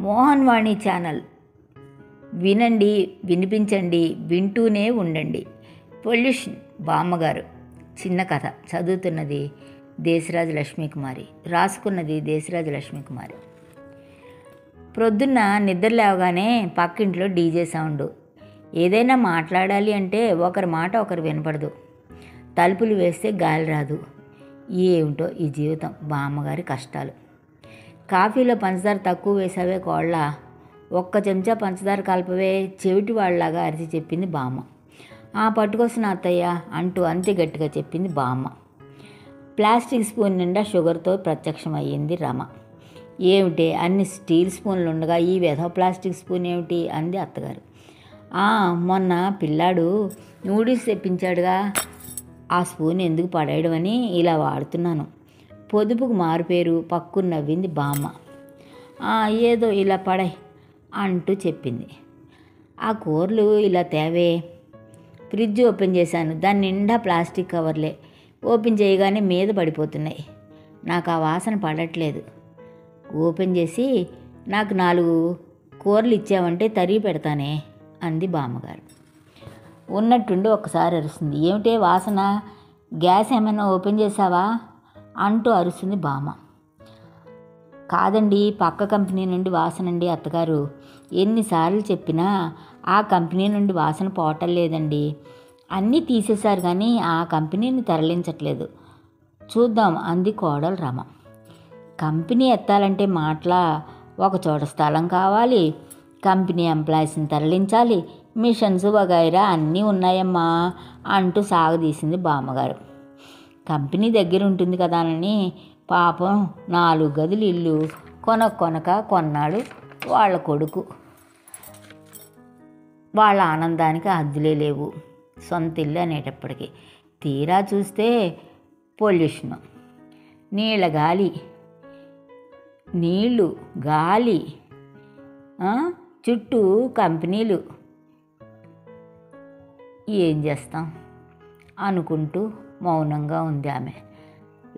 మోహన్ వాణి channel వినండి, వినిపించండి, వింటూనే ఉండండి. పొల్యూషన్ బామ్మగారు. చిన్న కథ. చదువుతున్నది దేశరాజు లక్ష్మీకుమారి, రాసుకున్నది దేశరాజు లక్ష్మీకుమారి. ప్రొద్దున్న నిద్ర లేవగానే పక్కింట్లో డీజే సౌండ్. ఏదైనా మాట్లాడాలి అంటే ఒకరి మాట ఒకరు వినపడదు. తలుపులు వేస్తే గాలి రాదు. ఏమిటో ఈ జీవితం. బామ్మగారి కష్టాలు. కాఫీలో పంచదార తక్కువ వేసావే కోళ్ళ, ఒక్క చెంచా పంచదార కలపవే చెవిటి వాళ్ళలాగా అరిచి చెప్పింది బామ్మ. పట్టుకొస్తున్న అత్తయ్య అంటూ అంతే గట్టిగా చెప్పింది బామ్మ. ప్లాస్టిక్ స్పూన్ నిండా షుగర్తో ప్రత్యక్షమయ్యింది రమ. ఏమిటి అన్ని స్టీల్ స్పూన్లు ఉండగా ఈ వెధవ ప్లాస్టిక్ స్పూన్ ఏమిటి అంది అత్తగారు. మొన్న పిల్లాడు నూడిల్స్ తెప్పించాడుగా, ఆ స్పూన్ ఎందుకు పడేయడం అని ఇలా వాడుతున్నాను. పొదుపుకు మారుపేరు పక్కున నవ్వింది బామ్మ. ఏదో ఇలా పడాయి అంటూ చెప్పింది. ఆ కూరలు ఇలా తేవే. ఫ్రిడ్జ్ ఓపెన్ చేశాను, దాని నిండా ప్లాస్టిక్ కవర్లే. ఓపెన్ చేయగానే మీద పడిపోతున్నాయి. నాకు ఆ వాసన పడట్లేదు. ఓపెన్ చేసి నాకు 4 కూరలు ఇచ్చావంటే తరిగి పెడతానే అంది బామ్మగారు. ఉన్నట్టుండి ఒక్కసారి అరుస్తుంది. ఏమిటే వాసన? గ్యాస్ ఏమైనా ఓపెన్ చేసావా అంటూ అరుస్తుంది బామ్మ. కాదండి, పక్క కంపెనీ నుండి వాసనండి అత్తగారు. ఎన్నిసార్లు చెప్పినా ఆ కంపెనీ నుండి వాసన పోవటం లేదండి. అన్నీ తీసేశారు కానీ ఆ కంపెనీని తరలించట్లేదు. చూద్దాం అంది కోడలు రమ. కంపెనీ ఎత్తాలంటే మాటలా? ఒక చోట స్థలం కావాలి, కంపెనీ ఎంప్లాయీస్ని తరలించాలి, మిషన్స్ వగైరా అన్నీ ఉన్నాయమ్మా అంటూ సాగదీసింది బామ్మగారు. కంపెనీ దగ్గర ఉంటుంది కదానని పాపం 4 గదులు ఇల్లు కొన్నాడు వాళ్ళ కొడుకు. వాళ్ళ ఆనందానికి హద్దులే లేవు. సొంత ఇల్లు అనేటప్పటికీ తీరా చూస్తే పొల్యూషను. నీళ్ళు గాలి, చుట్టూ కంపెనీలు. ఏం చేస్తాం అనుకుంటూ మౌనంగా ఉంది ఆమె.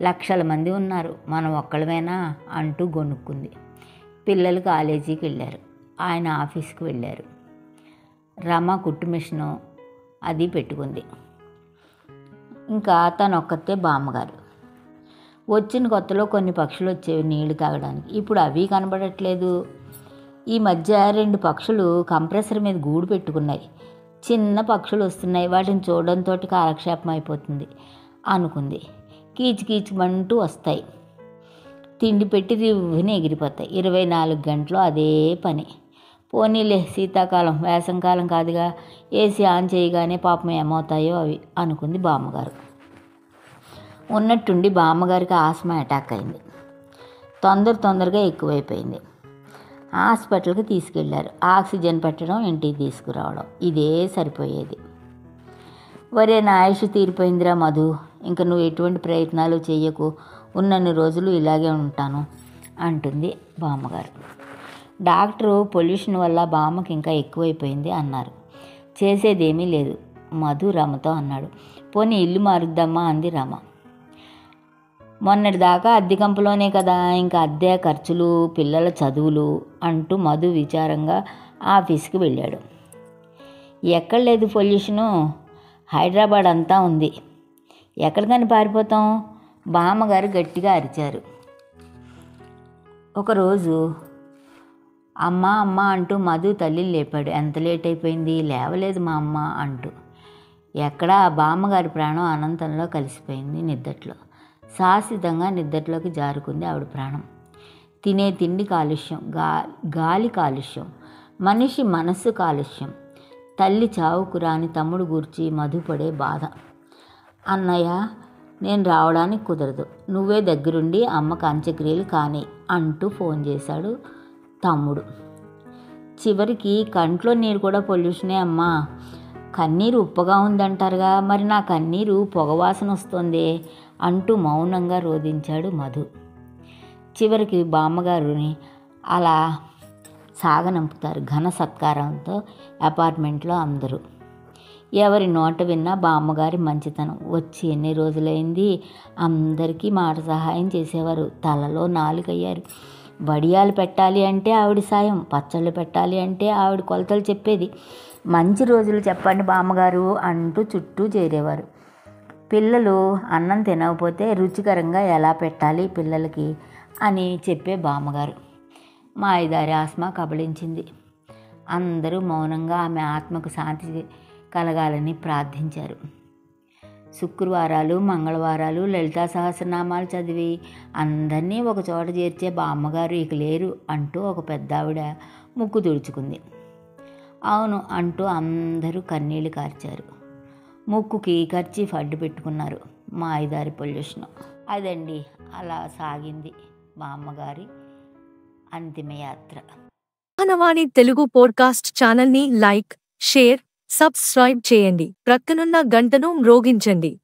లక్షల మంది ఉన్నారు, మనం ఒక్కళ్ళమేనా అంటూ గొనుక్కుంది. పిల్లలు కాలేజీకి వెళ్ళారు, ఆయన ఆఫీస్కి వెళ్ళారు. రమ కుట్టు మిషను అది పెట్టుకుంది. ఇంకా తనొక్కతే బామ్మగారు. వచ్చిన కొత్తలో కొన్ని పక్షులు వచ్చేవి నీళ్లు తాగడానికి. ఇప్పుడు అవి కనబడట్లేదు. ఈ మధ్య 2 పక్షులు కంప్రెసర్ మీద గూడు పెట్టుకున్నాయి. చిన్న పక్షులు వస్తున్నాయి, వాటిని చూడడంతో కాలక్షేపం అయిపోతుంది అనుకుంది. కీచుమంటూ వస్తాయి, తిండి పెట్టి రివ్వుని ఎగిరిపోతాయి. 24 గంటలు అదే పని. పోనీలే, శీతాకాలం వేసంకాలం కాదుగా, ఏసీ ఆన్ చేయగానే పాపం ఏమవుతాయో అవి అనుకుంది బామ్మగారు. ఉన్నట్టుండి బామ్మగారికి ఆస్మా అటాక్ అయింది. తొందరగా ఎక్కువైపోయింది. హాస్పిటల్కి తీసుకెళ్లారు. ఆక్సిజన్ పెట్టడం, ఇంటికి తీసుకురావడం, ఇదే సరిపోయేది. ఒరే, నా ఆయుష్ తీరిపోయిందిరా మధు, ఇంక నువ్వు ఎటువంటి ప్రయత్నాలు చెయ్యకు, ఉన్నన్ని రోజులు ఇలాగే ఉంటాను అంటుంది బామ్మగారు. డాక్టరు పొల్యూషన్ వల్ల బామ్మకి ఇంకా ఎక్కువైపోయింది అన్నారు. చేసేదేమీ లేదు మధు రమతో అన్నాడు. పోనీ ఇల్లు మారుద్దామా అంది రమ. మొన్నటిదాకా అద్దె కంపులోనే కదా, ఇంకా అద్దె ఖర్చులు, పిల్లల చదువులు అంటూ మధు విచారంగా ఆఫీస్కి వెళ్ళాడు. ఎక్కడ లేదు పొల్యూషను, హైదరాబాద్ అంతా ఉంది. ఎక్కడికని పారిపోతాం? బామ్మగారు గట్టిగా అరిచారు. ఒకరోజు అమ్మ అంటూ మధు తల్లిని లేపాడు. ఎంత లేట్ అయిపోయింది, లేవలేదు మా అమ్మ అంటూ. ఎక్కడా బామ్మగారి ప్రాణం అనంతంలో కలిసిపోయింది. నిద్దట్లో శాశ్వతంగా నిద్దట్లోకి జారుకుంది ఆవిడ ప్రాణం. తినే తిండి కాలుష్యం, గాలి కాలుష్యం, మనిషి మనస్సు కాలుష్యం. తల్లి చావుకు రాని తమ్ముడు గూర్చి మధుపడే బాధ. అన్నయ్య, నేను రావడానికి కుదరదు, నువ్వే దగ్గరుండి అమ్మకు అంత్యక్రియలు కాని అంటూ ఫోన్ చేశాడు తమ్ముడు. చివరికి కంట్లో నీరు కూడా పొల్యూషనే అమ్మా. కన్నీరు ఉప్పగా ఉందంటారుగా, మరి నా కన్నీరు పొగవాసన వస్తుంది అంటూ మౌనంగా రోధించాడు మధు. చివరికి బామ్మగారుని అలా సాగనంపుతారు ఘన సత్కారంతో అపార్ట్మెంట్లో అందరూ. ఎవరి నోట విన్నా బామ్మగారి మంచితనం. వచ్చి ఎన్ని రోజులైంది, అందరికీ మాట సహాయం చేసేవారు, తలలో 4 అయ్యారు. వడియాలు పెట్టాలి అంటే ఆవిడ సాయం, పచ్చళ్ళు పెట్టాలి అంటే ఆవిడ కొలతలు చెప్పేది. మంచి రోజులు చెప్పండి బామ్మగారు అంటూ చుట్టూ చేరేవారు. పిల్లలు అన్నం తినకపోతే రుచికరంగా ఎలా పెట్టాలి పిల్లలకి అని చెప్పే బామ్మగారు. మాయదారి ఆస్మా కబళించింది. అందరూ మౌనంగా ఆమె ఆత్మకు శాంతి కలగాలని ప్రార్థించారు. శుక్రవారాలు, మంగళవారాలు లలితా సహస్రనామాలు చదివి అందరినీ ఒక చోట చేర్చే బామ్మగారు ఇక లేరు అంటూ ఒక పెద్దావిడ ముక్కు తుడుచుకుంది. అవును అంటూ అందరూ కన్నీళ్లు కార్చారు. ముక్కుకి కర్చీఫ్ అడ్డు పెట్టుకున్నారు. మాయదారి పొల్యూషన్. అదండి, అలా సాగింది బామ్మగారి అంతిమయాత్ర. వాహనవాణి తెలుగు పోడ్కాస్ట్ ఛానల్ని లైక్, షేర్, సబ్స్క్రైబ్ చేయండి. ప్రక్కనున్న గంటను మ్రోగించండి.